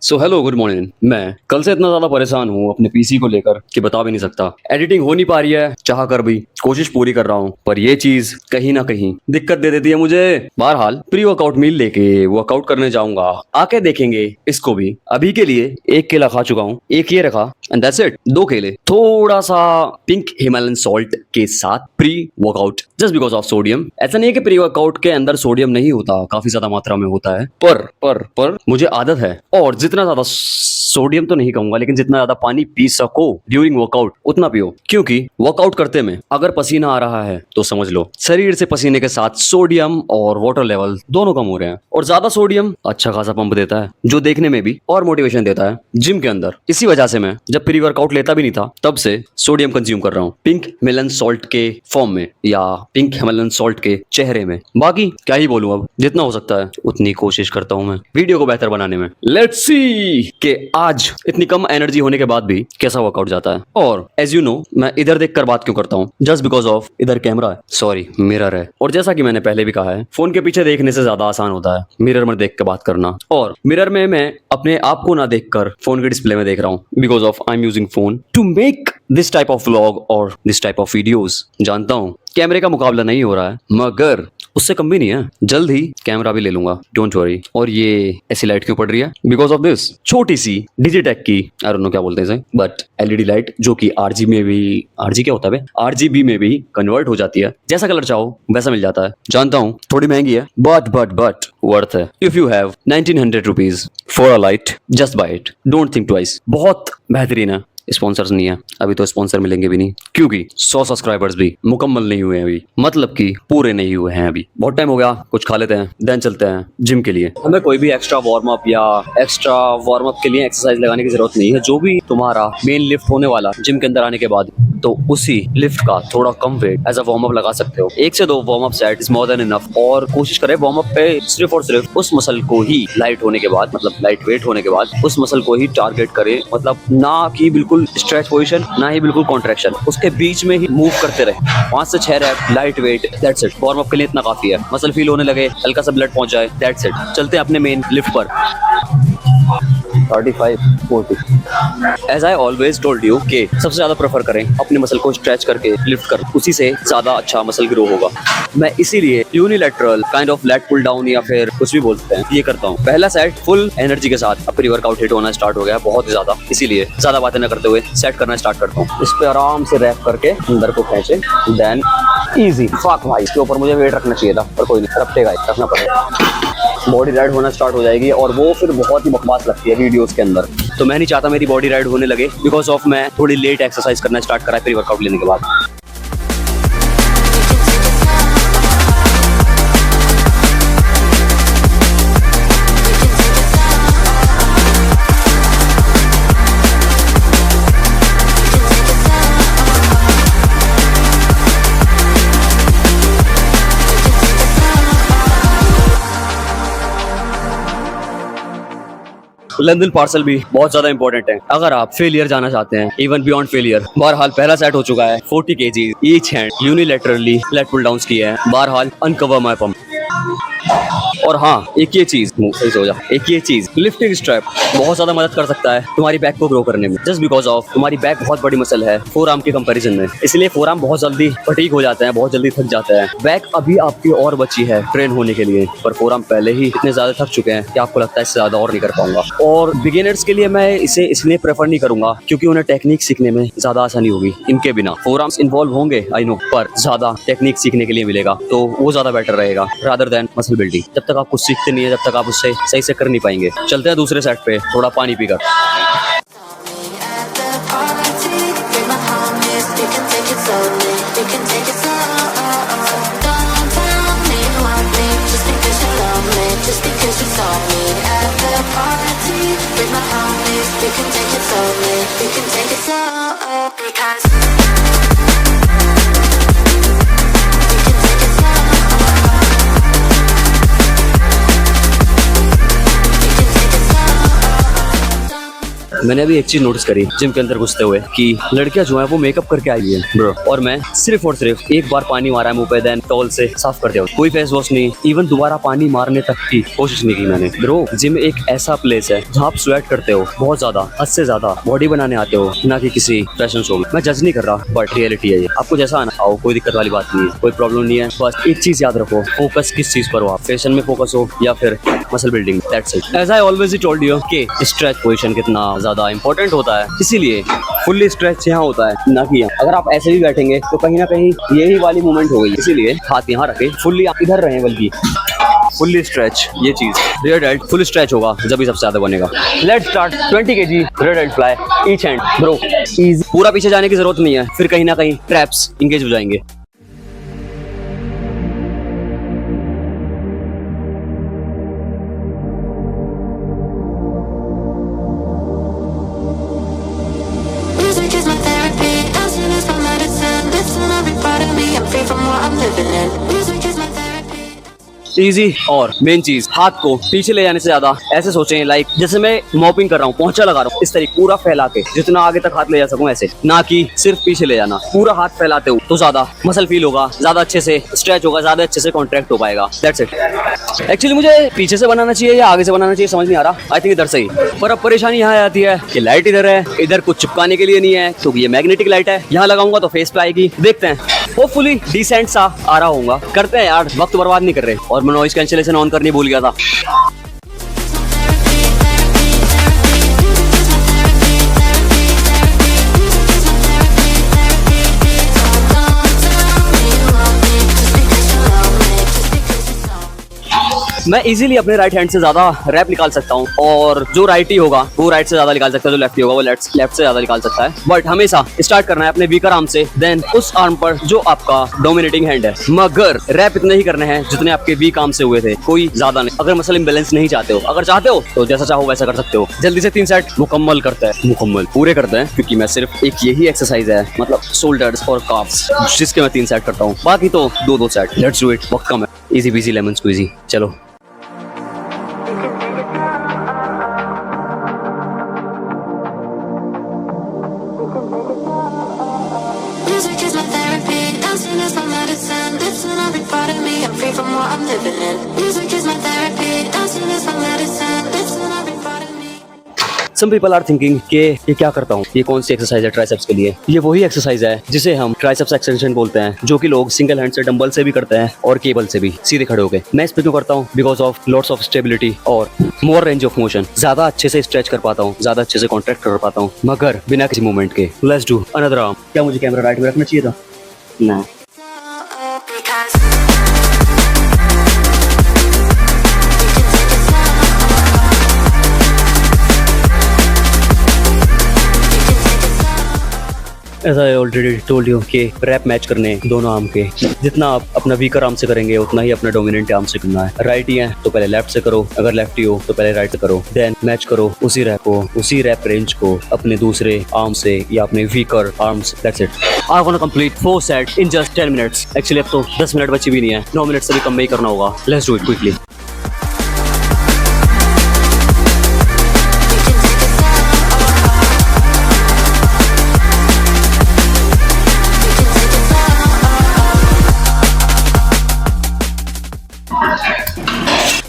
So hello good morning. मैं कल से इतना ज्यादा परेशान हूँ अपने पीसी को लेकर कि बता भी नहीं सकता। एडिटिंग हो नहीं पा रही है, चाह कर भी कोशिश पूरी कर रहा हूँ, पर ये चीज कहीं ना कहीं दिक्कत दे देती है मुझे। बहरहाल प्री वर्कआउट मील लेके वर्कआउट करने जाऊंगा, आके देखेंगे इसको भी। अभी के लिए एक केला खा चुका हूँ, एक ये रखा एंड दैट्स इट। 2 केले, थोड़ा सा पिंक हिमालयन सॉल्ट के साथ pre workout, just because of sodium. ऐसा नहीं है कि प्री वर्कआउट के अंदर सोडियम नहीं होता, काफी ज्यादा मात्रा में होता है, पर मुझे आदत है। और जितना ज्यादा सोडियम तो नहीं कहूंगा, लेकिन जितना ज्यादा पानी पी सको ड्यूरिंग वर्कआउट उतना पियो, क्योंकि वर्कआउट करते में अगर पसीना आ रहा है तो समझ लो शरीर से पसीने के साथ सोडियम और वाटर लेवल दोनों कम हो रहे हैं। और ज्यादा सोडियम अच्छा खासा पंप देता है, जो देखने में भी और मोटिवेशन देता है जिम के अंदर। इसी वजह से मैं जब प्री वर्कआउट लेता भी नहीं था, तब से सोडियम कंज्यूम कर रहा हूँ, पिंक हिमालयन सॉल्ट के फॉर्म में या पिंक हिमालयन सॉल्ट के चेहरे में। बाकी क्या ही बोलूं, अब जितना हो सकता है उतनी कोशिश करता हूं मैं वीडियो को बेहतर बनाने में। लेट्स सी कि आज इतनी कम एनर्जी होने के बाद भी कैसा वर्कआउट जाता है। और एज यू नो, मैं इधर देखकर बात क्यों करता हूँ, जस्ट बिकॉज ऑफ इधर कैमरा है, सॉरी मिरर है। और जैसा कि मैंने पहले भी कहा है, फोन के पीछे देखने से ज्यादा आसान होता है मिरर में देख कर बात करना। और मिरर में मैं अपने आप को ना देखकर फोन के डिस्प्ले में देख रहा हूँ, because of I am using phone to make this type of vlog और दिस टाइप ऑफ वीडियोस। जानता हूँ कैमरे का मुकाबला नहीं हो रहा है, मगर उससे कम भी नहीं है। जल्द ही कैमरा भी ले लूंगा, डोंट वरी। और ये ऐसी लाइट क्यों पड़ रही है? बिकॉज ऑफ दिस छोटी सी डिजिटेक की, आई डोंट नो क्या बोलते हैं इसे, बट एलईडी लाइट, जो कि आरजी में भी, आरजी क्या होता है, आरजीबी में भी कन्वर्ट हो जाती है। जैसा कलर चाहो वैसा मिल जाता है। जानता हूँ थोड़ी महंगी है, बट वर्थ है। If you have 1900 rupees for a light, just by it, don't think twice. बहुत बेहतरीन है। स्पॉन्सर्स नहीं है अभी, तो स्पॉन्सर मिलेंगे भी नहीं, क्योंकि 100 सब्सक्राइबर्स भी मुकम्मल नहीं हुए हैं अभी, मतलब कि पूरे नहीं हुए हैं अभी। बहुत टाइम हो गया, कुछ खा लेते हैं देन चलते हैं जिम के लिए। हमें कोई भी एक्स्ट्रा वार्म अप या एक्स्ट्रा वार्म अप के लिए एक्सरसाइज लगाने की जरूरत नहीं है। जो भी तुम्हारा मेन लिफ्ट होने वाला जिम के अंदर आने के बाद, तो उसी लिफ्ट का थोड़ा कम weight as a warm up लगा सकते हो। 1 से 2 warm up set is more than enough. और कोशिश करें वार्म अप पे सिर्फ और सिर्फ उस मसल को ही, लाइट होने के बाद, मतलब लाइट वेट होने के बाद उस मसल को ही टारगेट करें। मतलब ना कि बिल्कुल स्ट्रेच पोजीशन, ना ही बिल्कुल कॉन्ट्रैक्शन, उसके बीच में ही मूव करते रहे। 5 से 6 rep light weight, that's it. Warm up के लिए इतना काफी है। मसल फील होने लगे, हल्का सा ब्लड पहुंच जाए, दैट्स इट। चलते हैं अपने मेन लिफ्ट पर। 35, 40। As I always told you कि सबसे ज्यादा प्रेफर करें अपने मसल को स्ट्रेच करके लिफ्ट कर, उसी से ज्यादा अच्छा मसल ग्रो होगा। मैं इसीलिए unilateral kind of lat pull down या फिर कुछ भी बोलते हैं, ये करता हूँ। पहला सेट फुल एनर्जी के साथ, अब प्री वर्कआउट हिट होना स्टार्ट हो गया बहुत ज्यादा, इसीलिए ज्यादा बातें न करते हुए सेट करना स्टार्ट करता हूँ। इस पे आराम से रैप करके अंदर को खींचे, देन इजी। फक भाई, इसके ऊपर मुझे वेट रखना चाहिए था, पर कोई नहीं, रखते गाइस, रखना पड़ेगा। बॉडी राइड होना स्टार्ट हो जाएगी, और वो फिर बहुत ही बकवास लगती है वीडियोस के अंदर। तो मैं नहीं चाहता मेरी बॉडी राइड होने लगे, बिकॉज ऑफ मैं थोड़ी लेट एक्सरसाइज करना स्टार्ट करा प्री वर्कआउट लेने के बाद। लंदन पार्सल भी बहुत ज्यादा इंपॉर्टेंट है अगर आप फेलियर जाना चाहते हैं, इवन बियॉन्ड फेलियर। बहरहाल पहला सेट हो चुका है, 40 kg each hand unilaterally lat pull downs किए हैं। बहरहाल अनकवर माय पंप। और हाँ, एक ये चीज, सही से हो जा, एक ये चीज, लिफ्टिंग स्ट्रैप बहुत ज्यादा मदद कर सकता है तुम्हारी बैक को ग्रो करने में, जस्ट बिकॉज ऑफ तुम्हारी बैक बहुत बड़ी मसल है फोर आर्म के कंपैरिजन में। इसलिए फोर आर्म बहुत जल्दी फटीग हो जाते हैं, बहुत जल्दी थक जाते हैं। बैक अभी आपकी और बची है ट्रेन होने के लिए, पर फोर आर्म पहले ही इतने ज्यादा थक चुके हैं कि आपको लगता है इससे ज्यादा और नहीं कर पाऊंगा। और बिगिनर्स के लिए मैं इसे इसलिए प्रेफर नहीं करूंगा क्योंकि उन्हें टेक्निक सीखने में ज्यादा आसानी होगी। इनके बिना फोर आर्म्स इन्वॉल्व होंगे आई नो, पर ज्यादा टेक्निक सीखने के लिए मिलेगा, तो वो ज्यादा बेटर रहेगा रादर देन मसल बिल्डिंग। जब तक आप कुछ सीखते नहीं है, जब तक आप उससे सही से कर नहीं पाएंगे। चलते हैं दूसरे सेट पे, थोड़ा पानी पीकर। मैंने अभी एक चीज नोटिस करी जिम के अंदर घुसते हुए कि लड़कियां जो है वो मेकअप करके आई है ब्रो, और मैं सिर्फ और सिर्फ एक बार पानी मारा है मुंह पे, देन टॉवल से साफ कर दिया, कोई फेस वॉश नहीं, इवन दोबारा पानी मारने तक की कोशिश नहीं की मैंने। ब्रो जिम एक ऐसा प्लेस है जहाँ आप स्वेट करते हो बहुत ज्यादा, हद से ज्यादा, बॉडी बनाने आते हो, ना कि किसी फैशन शो में। मैं जज नहीं कर रहा बट रियलिटी है ये। आपको जैसा आना आओ, कोई दिक्कत वाली बात नहीं है, कोई प्रॉब्लम नहीं है। बस एक चीज याद रखो, फोकस किस चीज पर हो आप, फैशन में फोकस हो या फिर muscle building, that's it. As I always told you कि स्ट्रेच पोजीशन कितना ज्यादा इंपॉर्टेंट होता है, इसीलिए फुल्ली स्ट्रेच यहाँ होता है ना कि यहाँ। अगर आप ऐसे भी बैठेंगे तो कहीं ना कहीं यही वाली मूवमेंट हो गई, इसीलिए हाथ यहाँ रखे, फुल्ली आप इधर रहे, बल्कि फुल्ली स्ट्रेच। ये चीज रियर डेल्ट फुल स्ट्रेच होगा जब भी सबसे ज्यादा बनेगा। Let's start 20 kg rear dealt fly each hand. Bro easy, पूरा पीछे जाने की जरूरत नहीं है, फिर कहीं ना कहीं ट्रैप्स इंगेज हो जाएंगे। Music is my therapy, dancing is my medicine. Listen every part of me, I'm free from what I'm living in. Music is my therapy. Easy. और मेन चीज, हाथ को पीछे ले जाने से ज्यादा ऐसे सोचें लाइक जैसे मैं मॉपिंग कर रहा हूँ, पोंछा लगा रहा हूँ, इस तरीके पूरा फैला के जितना आगे तक हाथ ले जा सकूं ऐसे, ना कि सिर्फ पीछे ले जाना। पूरा हाथ फैलाते हो तो ज्यादा मसल फील होगा, ज्यादा अच्छे से स्ट्रेच होगा, ज्यादा अच्छे से कॉन्ट्रैक्ट हो पाएगा। That's it. एक्चुअली मुझे पीछे से बनाना चाहिए या आगे से बनाना चाहिए समझ नहीं आ रहा। आई थिंक इधर से ही। पर अब परेशानी यहाँ आती है कि लाइट इधर है, इधर कुछ चिपकाने के लिए नहीं है, तो ये मैग्नेटिक लाइट है, यहाँ लगाऊंगा तो फेस पे आएगी। देखते हैं, होपफुली डिसेंट सा आ रहा होगा। करते हैं यार, वक्त बर्बाद नहीं कर रहे। और मैं नॉइस कैंसिलेशन ऑन करनी भूल गया था। मैं इजीली अपने राइट हैंड से ज्यादा रैप निकाल सकता हूँ, और जो राइटी होगा वो राइट से ज्यादा निकाल सकता है, जो लेफ्टी होगा वो लेफ्ट से ज्यादा निकाल सकता है। बट हमेशा स्टार्ट करना है अपने वीकर आर्म से, देन उस आर्म पर जो आपका डोमिनेटिंग हैंड है। मगर रैप इतने ही करने हैं जितने आपके वीक आर्म से हुए थे, कोई ज्यादा नहीं। अगर मसल इम्बैलेंस नहीं चाहते हो, अगर चाहते हो तो जैसा चाहो वैसा कर सकते हो। जल्दी से 3 सेट मुकम्मल करते हैं, मुकम्मल पूरे करते हैं, क्योंकि मैं सिर्फ एक यही एक्सरसाइज है, मतलब शोल्डर्स और काफ्स, जिसके मैं 3 सेट करता हूँ, बाकी तो 2-2 सेट। Let's do it. वक्त कम है, इजी पीजी लेमन स्क्वीजी। चलो। Music is my therapy, dancing is my medicine. Listen every part of me, I'm free from what I'm living in. Music is my therapy, dancing is my medicine. Listen every part of me. Some people are thinking कि ये क्या करता हूँ, ये कौन सी exercise है triceps के लिए। ये वही एक्सरसाइज है जिसे हम ट्राइसेप्स एक्सटेंशन बोलते हैं, जो कि लोग सिंगल हैंड से डंबल से भी करते हैं और केबल से भी सीधे खड़े होके। मैं इस पे क्यों करता हूँ? Because of lots of stability और मोर रेंज ऑफ मोशन। ज्यादा अच्छे से स्ट्रेच कर पाता हूँ, ज्यादा अच्छे से कॉन्ट्रैक्ट कर पाता हूँ, मगर बिना किसी मूवमेंट के। Let's do another arm. क्या मुझे कैमरा राइट में रखना चाहिए था? नहीं। Because As I already told you कि रैप मैच करने दोनों आर्म के, जितना आप अपना वीकर आर्म से करेंगे उतना ही अपना डोमिनेंट आर्म से करना है। राइट ही है तो पहले लेफ्ट से करो, अगर लेफ्टी हो तो पहले राइट से करो, देन मैच करो उसी रैप को, उसी रैप रेंज को अपने दूसरे आर्म से या अपने वीकर आर्म से। That's it. I want to complete 4 set in just 10 minutes. Actually अब तो 10 मिनट बची भी नहीं है, 9 मिनट से भी कम में ही करना होगा। Let's do it quickly.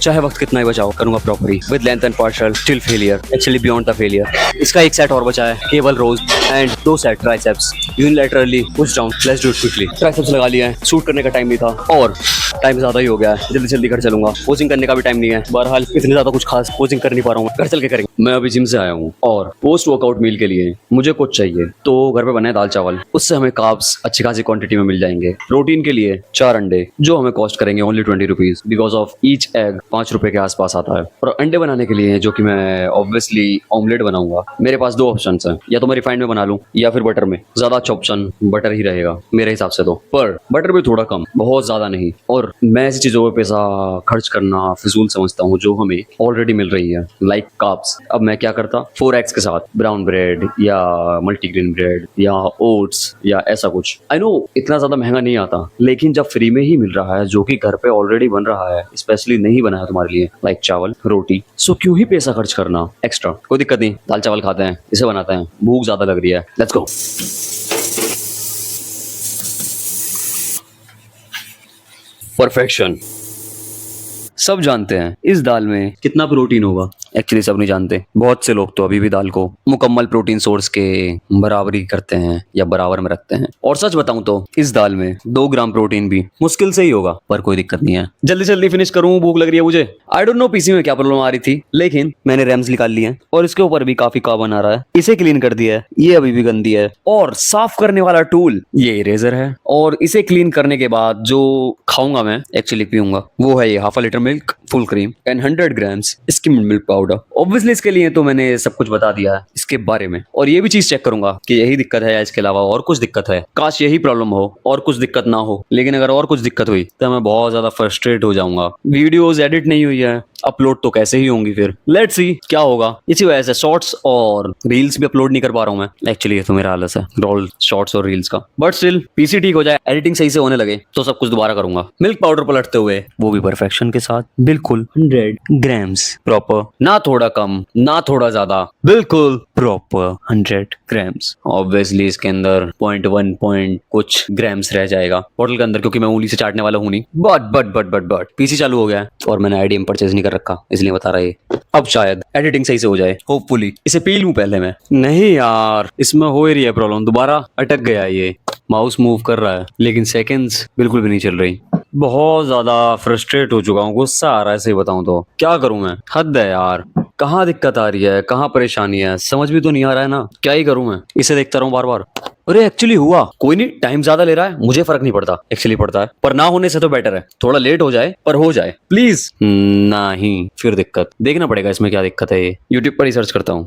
चाहे वक्त कितना ही बचाओ, करूंगा properly with length and partial till failure, actually beyond the failure. इसका एक सेट और बचा है, cable rows and 2 set triceps unilaterally push down. Let's do it quickly. Triceps लगा लिया है, शूट करने का टाइम नहीं था और टाइम ज्यादा ही हो गया है, जल्दी जल्दी घर चलूंगा। पोजिंग करने का भी टाइम नहीं है, बहरहाल इतनी ज्यादा कुछ खास पोजिंग कर नहीं पा रहा हूँ, घर चल के करेंगे। मैं अभी जिम से आया हूँ और पोस्ट वर्कआउट मील के लिए मुझे कुछ चाहिए, तो घर पे बना है दाल चावल, उससे हमें कार्ब्स अच्छी खासी क्वांटिटी में मिल जाएंगे। प्रोटीन के लिए 4 अंडे, जो हमें कॉस्ट करेंगे only 20 rupees, because of each egg 5 रुपए के आसपास आता है। और अंडे बनाने के लिए, जो कि मैं ऑब्वियसली ऑमलेट बनाऊंगा, मेरे पास 2 ऑप्शन है, या तो मैं रिफाइंड में बना लूं या फिर बटर में। ज्यादा अच्छा ऑप्शन बटर ही रहेगा मेरे हिसाब से तो, पर बटर भी थोड़ा कम, बहुत ज्यादा नहीं। और मैं ऐसी चीजों पे पैसा खर्च करना फिजूल समझता हूँ जो हमें ऑलरेडी मिल रही है, लाइक कार्ब्स। अब मैं क्या करता, 4 एग्स के साथ ब्राउन ब्रेड या मल्टीग्रेन ब्रेड या ओट्स या ऐसा कुछ। आई नो इतना ज्यादा महंगा नहीं आता, लेकिन जब फ्री में ही मिल रहा है, जो कि घर पे ऑलरेडी बन रहा है, स्पेशली नहीं बनाया तुम्हारे लिए, लाइक चावल रोटी। सो क्यों ही पैसा खर्च करना एक्स्ट्रा, कोई दिक्कत नहीं, दाल चावल खाते हैं, इसे बनाते हैं, भूख ज्यादा लग रही है, लेट्स गो। परफेक्शन। सब जानते हैं इस दाल में कितना प्रोटीन होगा, एक्चुअली सब नहीं जानते। बहुत से लोग तो अभी भी दाल को मुकम्मल प्रोटीन सोर्स के बराबरी करते हैं या बराबर में रखते हैं। और सच बताऊं तो इस दाल में 2 ग्राम प्रोटीन भी मुश्किल से ही होगा, पर कोई दिक्कत नहीं है। जल्दी जल्दी फिनिश करूं, भूख लग रही है मुझे। आई डोंट नो पीसी में क्या प्रॉब्लम आ रही थी, लेकिन मैंने रैम्स निकाल ली है और इसके ऊपर भी काफी कार्बन आ रहा है। इसे क्लीन कर दिया है, ये अभी भी गंदी है। और साफ करने वाला टूल ये इरेजर है। और इसे क्लीन करने के बाद जो खाऊंगा मैं, एक्चुअली पीऊंगा, वो है ये ½ litre milk full cream and 100 grams skimmed milk powder. Obviously इसके लिए तो मैंने सब कुछ बता दिया है इसके बारे में। और ये भी चीज चेक करूंगा कि यही दिक्कत है या इसके अलावा और कुछ दिक्कत है। काश यही प्रॉब्लम हो और कुछ दिक्कत ना हो, लेकिन अगर और कुछ दिक्कत हुई तो मैं बहुत ज्यादा फ्रस्ट्रेट हो जाऊंगा। वीडियोस एडिट नहीं हुई है, अपलोड तो कैसे ही होंगी फिर, लेट्स सी क्या होगा। इसी वजह से शॉर्ट्स और रील्स भी अपलोड नहीं कर पा रहा हूं मैं। एक्चुअली ये तो मेरा आलस है रोल शॉर्ट्स और रील्स का, बट स्टिल पीसी ठीक हो जाए, एडिटिंग सही से होने लगे तो सब कुछ दोबारा करूंगा। मिल्क पाउडर पलटते हुए, वो भी परफेक्शन के साथ, बिल्कुल 100 ग्राम्स प्रॉपर, ना थोड़ा कम ना थोड़ा ज्यादा, बिल्कुल प्रॉपर 100 ग्राम्स। ऑब्वियसली इसके अंदर 0.1 कुछ ग्राम्स रह जाएगा बोतल के अंदर, क्योंकि मैं उंगली से चाटने वाला हूं नहीं। बट पीसी चालू हो गया है और मैंने आईडीएम परचेज नहीं कर रखा, इसलिए बता रहा है। अब शायद एडिटिंग सही से हो जाए, होपफुली। इसे पी लूं पहले मैं। नहीं यार, इसमें हो ही रही है प्रॉब्लम, दोबारा अटक गया ये। माउस मूव कर रहा है लेकिन सेकंड्स बिल्कुल भी नहीं चल रही। बहुत ज्यादा फ्रस्ट्रेट हो चुका हूँ, गुस्सा आ रहा है सही बताऊं तो। क्या करूं मैं, हद है यार। कहाँ दिक्कत आ रही है, कहाँ परेशानी है, समझ भी तो नहीं आ रहा है ना। क्या ही करूं मैं, इसे देखता रहूं बार बार। अरे एक्चुअली हुआ कोई नहीं, टाइम ज्यादा ले रहा है, मुझे फर्क नहीं पड़ता, एक्चुअली पड़ता है, पर ना होने से तो बेटर है। थोड़ा लेट हो जाए पर हो जाए प्लीज। नहीं फिर दिक्कत, देखना पड़ेगा इसमें क्या दिक्कत है। ये यूट्यूब पर ही सर्च करता हूँ।